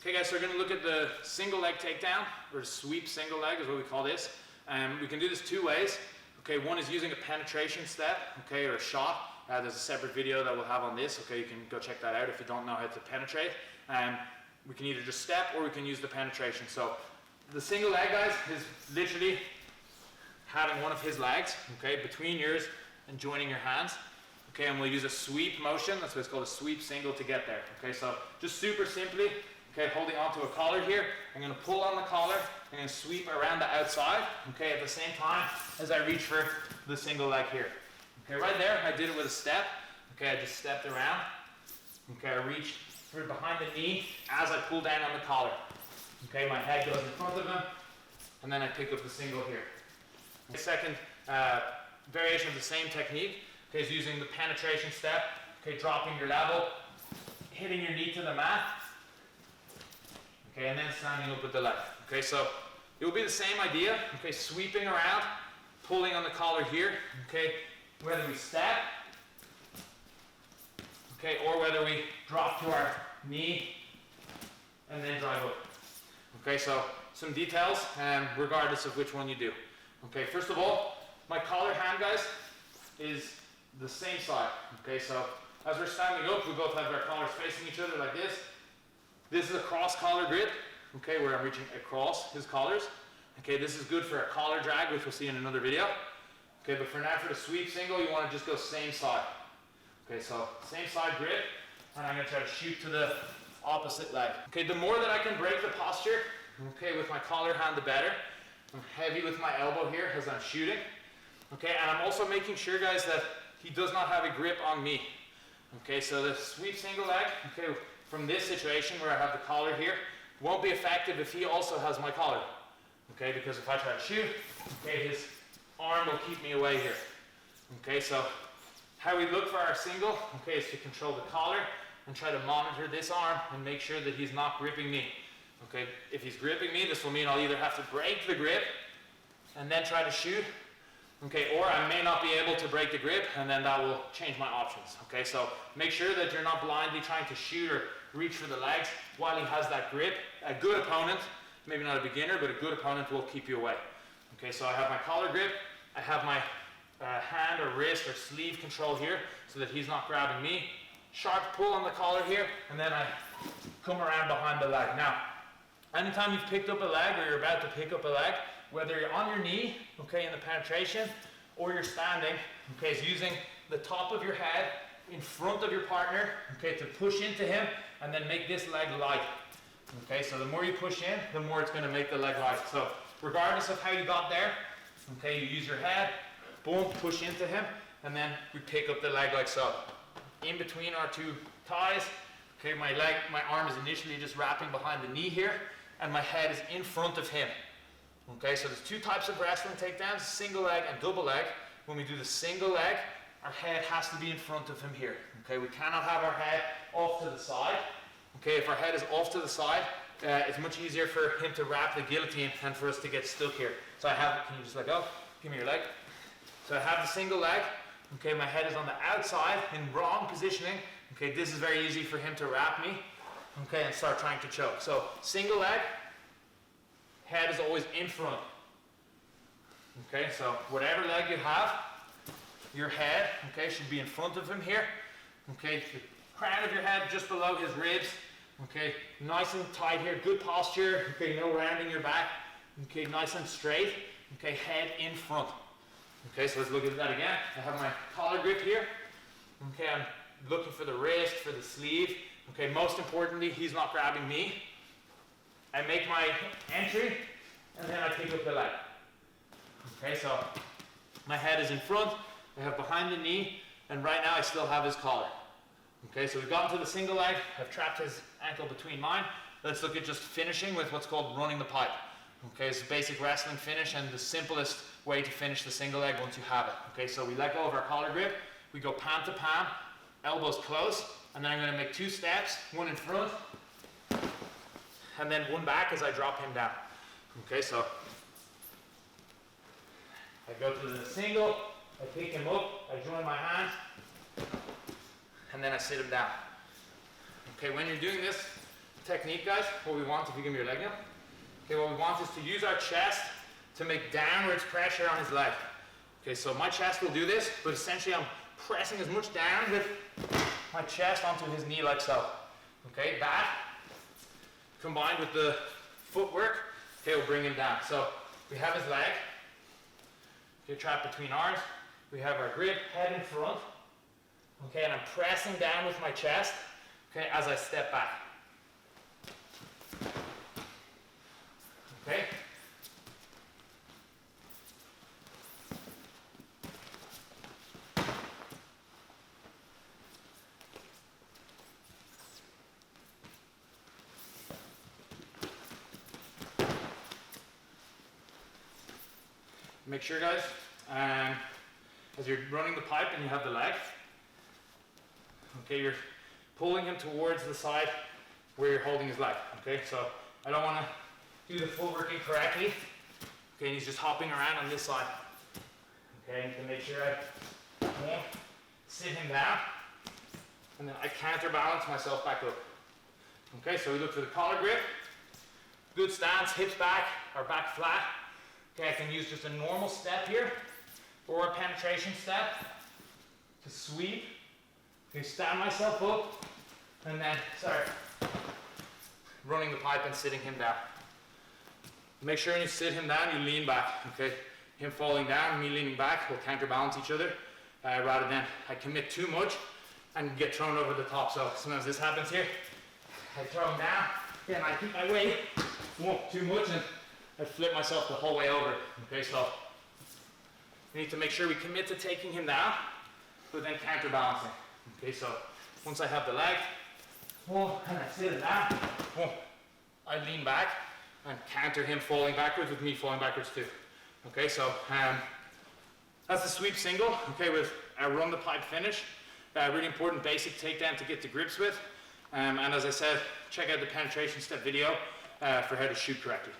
Okay guys, so we're going to look at the single leg takedown, or sweep single leg is what we call this. We can do this two ways. Okay, one is using a penetration step, okay, or a shot. There's a separate video that we'll have on this. Okay, you can go check that out if you don't know how to penetrate. We can either just step or we can use the penetration. So the single leg, guys, is literally having one of his legs, okay, between yours and joining your hands. Okay, and we'll use a sweep motion. That's what it's called, a sweep single, to get there. Okay, so just super simply, okay, holding onto a collar here, I'm going to pull on the collar, I'm going to sweep around the outside, okay, at the same time as I reach for the single leg here. Okay, right there, I did it with a step. Okay, I just stepped around. Okay, I reach for behind the knee as I pull down on the collar. Okay, my head goes in front of him, and then I pick up the single here. The second variation of the same technique, okay, is using the penetration step. Okay, dropping your level, hitting your knee to the mat. Okay, and then standing up with the leg. Okay, so it will be the same idea. Okay, sweeping around, pulling on the collar here. Okay, whether we step, okay, or whether we drop to our knee and then drive up. Okay, so some details, regardless of which one you do. Okay, first of all, my collar hand, guys, is the same side. Okay, so as we're standing up, we both have our collars facing each other like this. This is a cross collar grip, okay, where I'm reaching across his collars. Okay, this is good for a collar drag, which we'll see in another video. Okay, but for now, for the sweep single, you want to just go same side. Okay, so same side grip, and I'm going to try to shoot to the opposite leg. Okay, the more that I can break the posture, okay, with my collar hand, the better. I'm heavy with my elbow here as I'm shooting. Okay, and I'm also making sure, guys, that he does not have a grip on me. Okay, so the sweep single leg, okay, from this situation where I have the collar here, won't be effective if he also has my collar. Okay, because if I try to shoot, okay, his arm will keep me away here. Okay, so how we look for our single, okay, is to control the collar and try to monitor this arm and make sure that he's not gripping me. Okay, if he's gripping me, this will mean I'll either have to break the grip and then try to shoot, okay, or I may not be able to break the grip, and then that will change my options. Okay, so make sure that you're not blindly trying to shoot or reach for the legs while he has that grip. A good opponent, maybe not a beginner, but a good opponent will keep you away. Okay, so I have my collar grip, I have my hand or wrist or sleeve control here so that he's not grabbing me. Sharp pull on the collar here, and then I come around behind the leg. Now, anytime you've picked up a leg or you're about to pick up a leg, whether you're on your knee, okay, in the penetration, or you're standing, okay, is using the top of your head in front of your partner, okay, to push into him and then make this leg light. Okay, so the more you push in, the more it's going to make the leg light. So regardless of how you got there, okay, you use your head, boom, push into him, and then we pick up the leg like so. In between our two thighs, okay, my arm is initially just wrapping behind the knee here, and my head is in front of him. Okay, so there's two types of wrestling takedowns, single leg and double leg. When we do the single leg, our head has to be in front of him here. Okay, we cannot have our head off to the side. Okay, if our head is off to the side, it's much easier for him to wrap the guillotine than for us to get stuck here. So I have, can you just let go? Give me your leg. So I have the single leg. Okay, my head is on the outside in wrong positioning. Okay, this is very easy for him to wrap me. Okay, and start trying to choke. So single leg, head is always in front. Okay, so whatever leg you have, your head, okay, should be in front of him here. Okay, the crown of your head just below his ribs. Okay, nice and tight here, good posture. Okay, no rounding your back. Okay, nice and straight. Okay, head in front. Okay, so let's look at that again. I have my collar grip here. Okay, I'm looking for the wrist, for the sleeve. Okay, most importantly, he's not grabbing me. I make my entry, and then I pick up the leg. Okay, so my head is in front, I have behind the knee, and right now I still have his collar. Okay, so we've gotten to the single leg, I've trapped his ankle between mine. Let's look at just finishing with what's called running the pipe. Okay, it's a basic wrestling finish and the simplest way to finish the single leg once you have it. Okay, so we let go of our collar grip, we go palm to palm, elbows close, and then I'm going to make two steps, one in front, and then one back as I drop him down. Okay, so I go to the single, I pick him up, I join my hands, and then I sit him down. Okay, when you're doing this, technique, guys, what we want, if you give me your leg now. Okay, what we want is to use our chest to make downwards pressure on his leg. Okay, so my chest will do this, but essentially I'm pressing as much down with my chest onto his knee like so. Okay, that combined with the footwork, okay, will bring him down. So we have his leg, okay, trapped between ours. We have our grip, head in front. Okay, and I'm pressing down with my chest, okay, as I step back. Okay. Make sure, guys, as you're running the pipe and you have the leg, okay, you're pulling him towards the side where you're holding his leg. Okay, so I don't want to do the footwork incorrectly. Okay, and he's just hopping around on this side. Okay, and to make sure I won't sit him down, and then I counterbalance myself back up. Okay, so we look for the collar grip, good stance, hips back, or back flat. Okay, I can use just a normal step here, or a penetration step to sweep. Okay, stand myself up, and then, running the pipe and sitting him down. Make sure when you sit him down, you lean back, okay? Him falling down, me leaning back will counterbalance each other, rather than I commit too much and get thrown over the top. So sometimes this happens here. I throw him down, then I keep my weight, too much, and I flip myself the whole way over. Okay, so we need to make sure we commit to taking him down, but then counterbalancing. Okay, so once I have the leg, and I sit it down, I lean back and counter him falling backwards with me falling backwards too. Okay, so that's the sweep single. Okay, with our run the pipe finish. Really important basic takedown to get to grips with. And as I said, check out the penetration step video for how to shoot correctly.